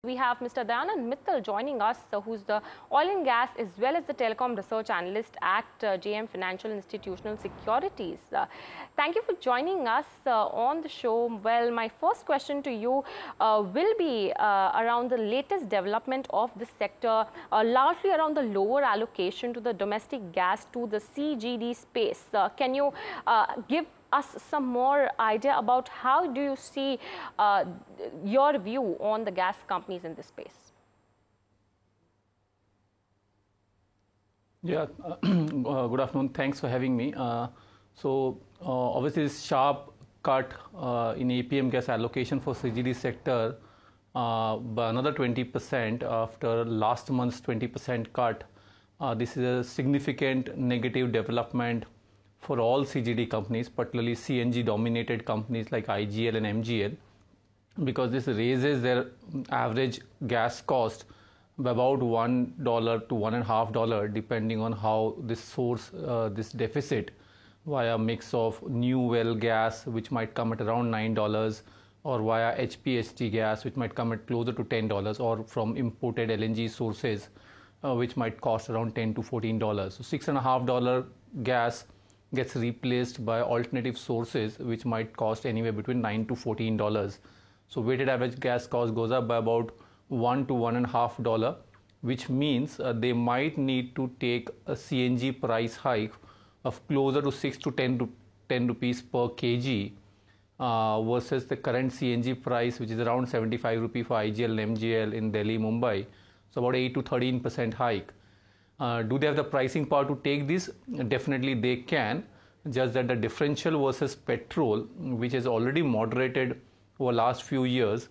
We have Mr. Dayanand Mittal joining us, who's the oil and gas as well as the telecom research analyst at JM Financial Institutional Securities. Thank you for joining us on the show. Well, my first question to you will be around the latest development of this sector, largely around the lower allocation to the domestic gas to the CGD space. Can you give us some more idea about how do you see your view on the gas companies in this space? Yeah, good afternoon. Thanks for having me. Obviously this sharp cut in APM gas allocation for CGD sector by another 20% after last month's 20% cut. This is a significant negative development for all CGD companies, particularly CNG dominated companies like IGL and MGL, because this raises their average gas cost by about $1 to $1.50 depending on how this source this deficit via mix of new well gas, which might come at around $9, or via HPHT gas, which might come at closer to $10, or from imported LNG sources, which might cost around $10 to $14. So $6.50 gas gets replaced by alternative sources which might cost anywhere between $9 to $14. So weighted average gas cost goes up by about $1 to $1.50, which means they might need to take a CNG price hike of closer to 6 to 10 rupees per kg versus the current CNG price, which is around 75 rupees for IGL and MGL in Delhi, Mumbai. So about 8 to 13% hike. Do they have the pricing power to take this? Definitely they can, just that the differential versus petrol, which is already moderated over last few years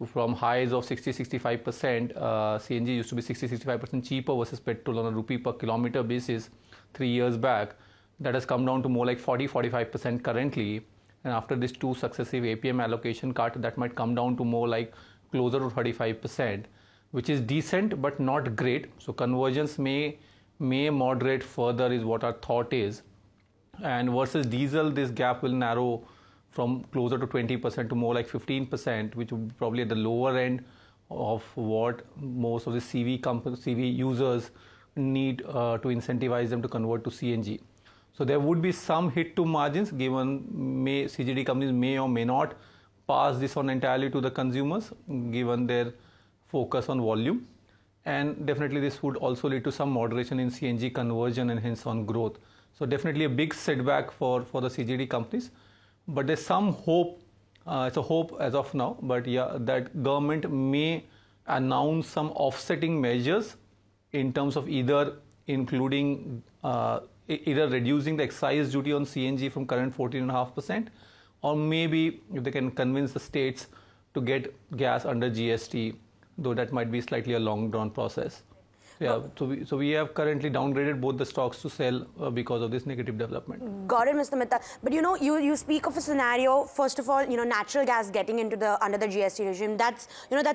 from highs of 60-65%, CNG used to be 60-65% cheaper versus petrol on a rupee per kilometer basis 3 years back. That has come down to more like 40-45% currently, and after this 2 successive APM allocation cut, that might come down to more like closer to 35%. Which is decent but not great. So convergence may moderate further is what our thought is. And versus diesel, this gap will narrow from closer to 20% to more like 15%, which would be probably at the lower end of what most of the CV users need to incentivize them to convert to CNG. So there would be some hit to margins, given CGD companies may or may not pass this on entirely to the consumers, given their focus on volume, and definitely this would also lead to some moderation in CNG conversion and hence on growth. So definitely a big setback for the CGD companies, but there's some hope. It's a hope as of now, but yeah, that government may announce some offsetting measures in terms of either reducing the excise duty on CNG from current 14.5%, or maybe if they can convince the states to get gas under GST, though that might be slightly a long drawn process. Yeah, so we have currently downgraded both the stocks to sell because of this negative development. Got it, Mr. Mittal. But you speak of a scenario. First of all, natural gas getting into under the GST regime. That's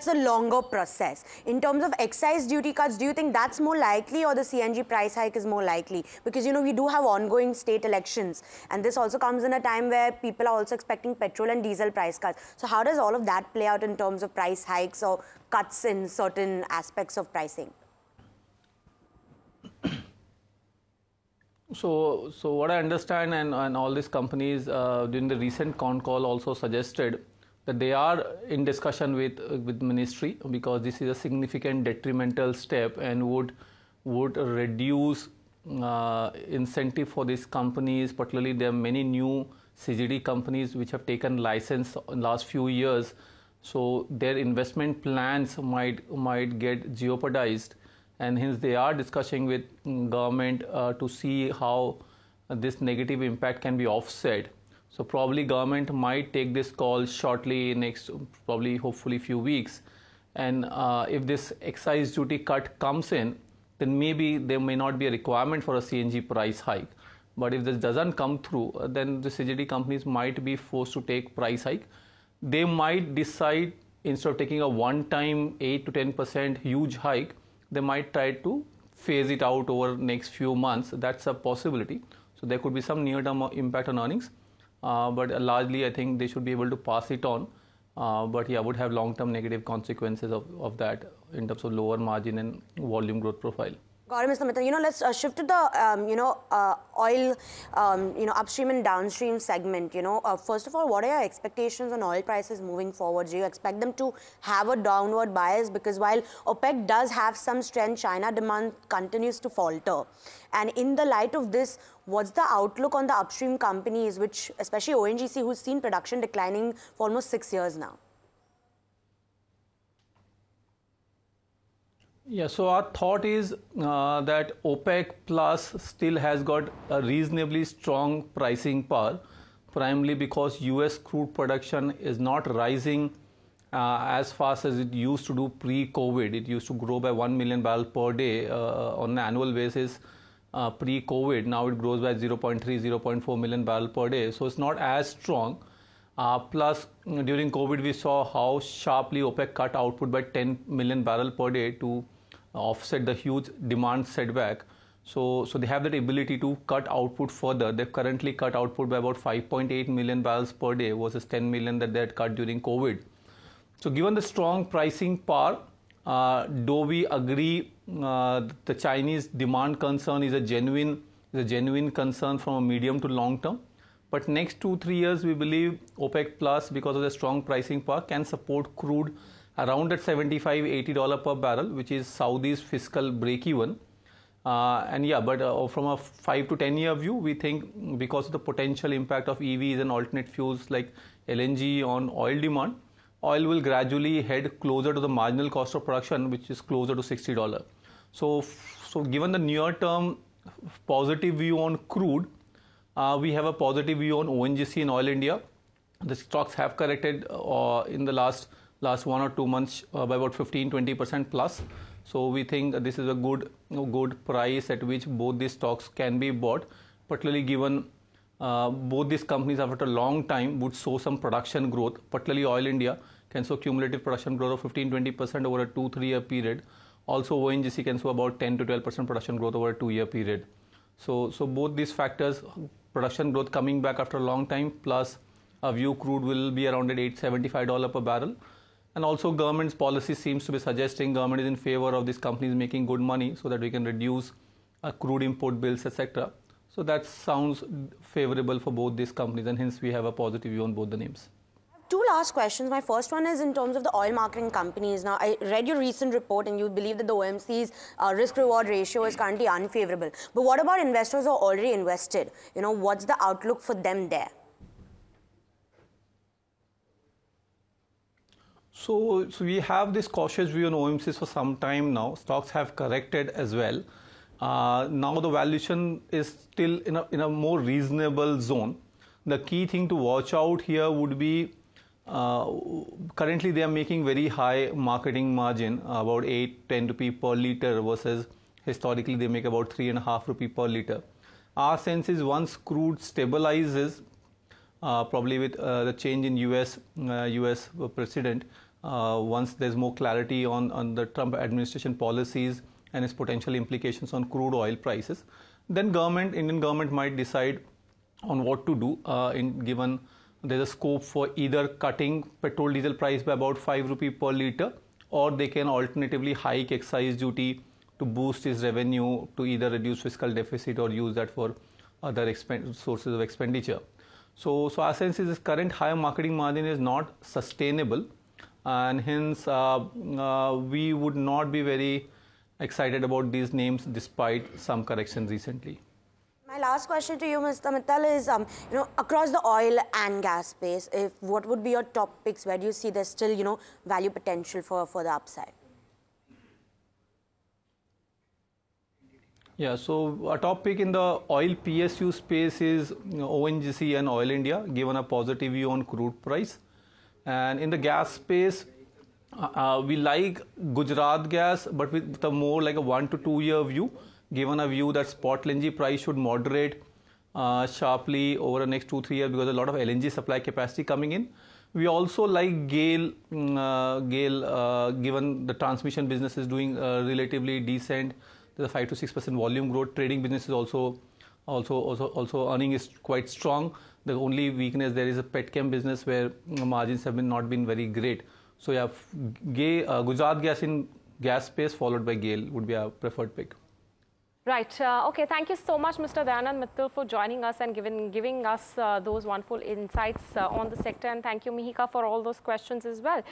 a longer process. In terms of excise duty cuts, do you think that's more likely, or the CNG price hike is more likely? Because we do have ongoing state elections, and this also comes in a time where people are also expecting petrol and diesel price cuts. So how does all of that play out in terms of price hikes or cuts in certain aspects of pricing? So what I understand, and all these companies during the recent con call also suggested that they are in discussion with ministry, because this is a significant detrimental step and would reduce incentive for these companies. Particularly, there are many new CGD companies which have taken license in last few years, so their investment plans might get jeopardized. And hence they are discussing with government to see how this negative impact can be offset. So probably government might take this call shortly, next hopefully few weeks. And if this excise duty cut comes in, then maybe there may not be a requirement for a CNG price hike. But if this doesn't come through, then the CGD companies might be forced to take price hike. They might decide, instead of taking a one-time 8 to 10% huge hike, they might try to phase it out over next few months. That's a possibility. So there could be some near-term impact on earnings, but largely I think they should be able to pass it on but yeah, would have long-term negative consequences of that in terms of lower margin and volume growth profile. Got it, Mr. Mittal. Let's shift to the, oil, upstream and downstream segment. First of all, what are your expectations on oil prices moving forward? Do you expect them to have a downward bias? Because while OPEC does have some strength, China demand continues to falter. And in the light of this, what's the outlook on the upstream companies, which especially ONGC, who's seen production declining for almost 6 years now? Yeah, so our thought is that OPEC Plus still has got a reasonably strong pricing power, primarily because US crude production is not rising as fast as it used to do pre-COVID. It used to grow by 1 million barrels per day on an annual basis pre-COVID. Now it grows by 0.3, 0.4 million barrels per day. So it's not as strong. Plus, during COVID, we saw how sharply OPEC cut output by 10 million barrels per day to offset the huge demand setback. So they have that ability to cut output further. They've currently cut output by about 5.8 million barrels per day versus 10 million that they had cut during COVID. So given the strong pricing power, do we agree the Chinese demand concern is a genuine concern from a medium to long term? But next 2-3 years, we believe OPEC Plus, because of the strong pricing power, can support crude around at $75-80 per barrel, which is Saudi's fiscal break-even. And yeah, but from a 5 to 10 year view, we think because of the potential impact of EVs and alternate fuels like LNG on oil demand, oil will gradually head closer to the marginal cost of production, which is closer to $60. So given the near-term positive view on crude, we have a positive view on ONGC and Oil India. The stocks have corrected in the last 1 or 2 months by about 15-20% plus. So we think this is a good price at which both these stocks can be bought, particularly given both these companies after a long time would show some production growth. Particularly Oil India can show cumulative production growth of 15-20% over a 2-3 year period. Also ONGC can show about 10 to 12% production growth over a 2 year period. So both these factors, production growth coming back after a long time, plus a view crude will be around at $875 per barrel. And also government's policy seems to be suggesting government is in favor of these companies making good money so that we can reduce crude import bills, etc. So that sounds favorable for both these companies, and hence we have a positive view on both the names. Two last questions. My first one is in terms of the oil marketing companies. Now, I read your recent report and you believe that the OMC's risk-reward ratio is currently unfavorable. But what about investors who are already invested? What's the outlook for them there? So we have this cautious view on OMCs for some time now. Stocks have corrected as well. Now the valuation is still in a more reasonable zone. The key thing to watch out here would be currently they are making very high marketing margin, about 8-10 rupee per liter, versus historically they make about 3.5 rupee per liter. Our sense is once crude stabilizes, probably with the change in US president, once there's more clarity on the Trump administration policies and its potential implications on crude oil prices, then Indian government might decide on what to do, given there's a scope for either cutting petrol diesel price by about 5 rupee per liter, or they can alternatively hike excise duty to boost its revenue to either reduce fiscal deficit or use that for other sources of expenditure. So our sense is this current higher marketing margin is not sustainable, and hence we would not be very excited about these names despite some correction recently. My last question to you, Mr. Mittal, is across the oil and gas space, what would be your top picks? Where do you see there's still value potential for the upside? Yeah, so a top pick in the oil PSU space is ONGC and Oil India, given a positive view on crude price. And in the gas space, we like Gujarat Gas, but with a more like a 1 to 2 year view, given a view that spot LNG price should moderate sharply over the next 2-3 years because a lot of LNG supply capacity coming in. We also like GAIL, given the transmission business is doing relatively decent. There's a 5 to 6% volume growth. Trading business is also earning is quite strong. The only weakness there is a petchem business where margins have not been very great. So yeah, Gujarat Gas in gas space followed by GAIL would be our preferred pick. Right. Okay. Thank you so much, Mr. Dayanand Mittal, for joining us and giving us those wonderful insights on the sector. And thank you, Mihika, for all those questions as well.